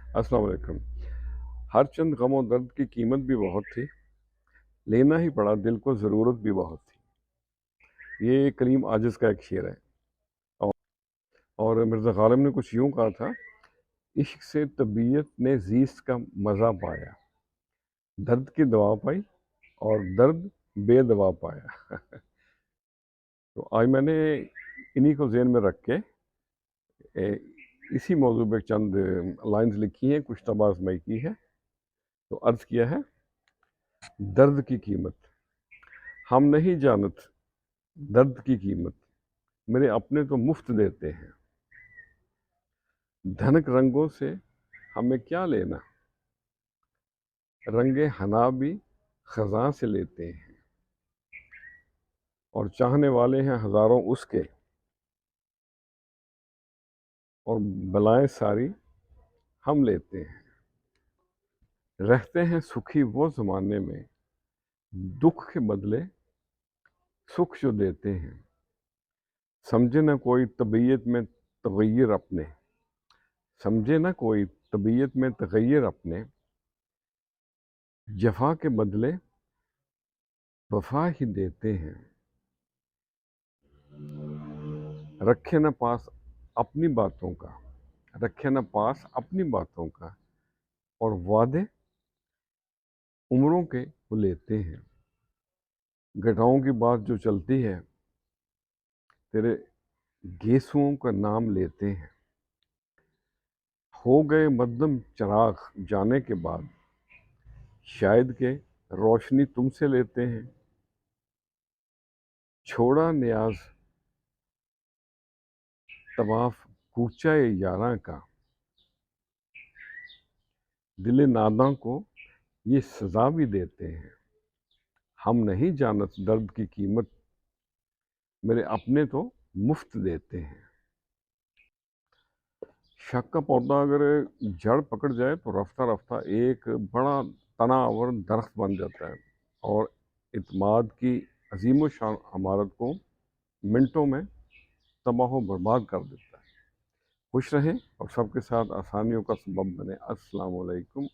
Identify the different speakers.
Speaker 1: अस्सलाम वालेकुम। हर चंद गम और दर्द की कीमत भी बहुत थी, लेना ही पड़ा दिल को ज़रूरत भी बहुत थी। ये करीम आजिज़ का एक शेर है। औ और मिर्ज़ा ग़ालिब ने कुछ यूँ कहा था, इश्क से तबीयत ने ज़ीस्त का मज़ा पाया, दर्द की दवा पाई और दर्द बेदवा पाया। तो आज मैंने इन्हीं को ज़हन में रख के ए, इसी मौजू पे चंद लाइन्स लिखी हैं, कुछ तबासमाई की है। तो अर्ज़ किया है, दर्द की कीमत हम नहीं जानत, दर्द की कीमत मेरे अपने तो मुफ्त देते हैं। धनक रंगों से हमें क्या लेना, रंगे हना भी खज़ां से लेते हैं। और चाहने वाले हैं हज़ारों उसके, और बलाएं सारी हम लेते हैं। रहते हैं सुखी वो ज़माने में, दुख के बदले सुख जो देते हैं। समझे न कोई तबीयत में तगय्युर अपने, समझे न कोई तबीयत में तगय्युर अपने, जफ़ा के बदले वफ़ा ही देते हैं। रखे न पास अपनी बातों का, रखे न पास अपनी बातों का, और वादे उम्रों के वो लेते हैं। घटाओं की बात जो चलती है, तेरे गेसुओं का नाम लेते हैं। हो गए मद्दम चराग जाने के बाद, शायद के रोशनी तुमसे लेते हैं। छोड़ा न्याज तवाफ कूचा यारा का, दिल नादां को ये सज़ा भी देते हैं। हम नहीं जानत दर्द की कीमत, मेरे अपने तो मुफ्त देते हैं। शक का पौधा अगर जड़ पकड़ जाए तो रफ्ता रफ्ता एक बड़ा तनावर दरख्त बन जाता है, और इत्माद की अजीम शान इमारत को मिनटों में तबाह बर्बाद कर देता है। खुश रहें और सबके साथ आसानियों का सबब बने। अस्सलाम वालेकुम।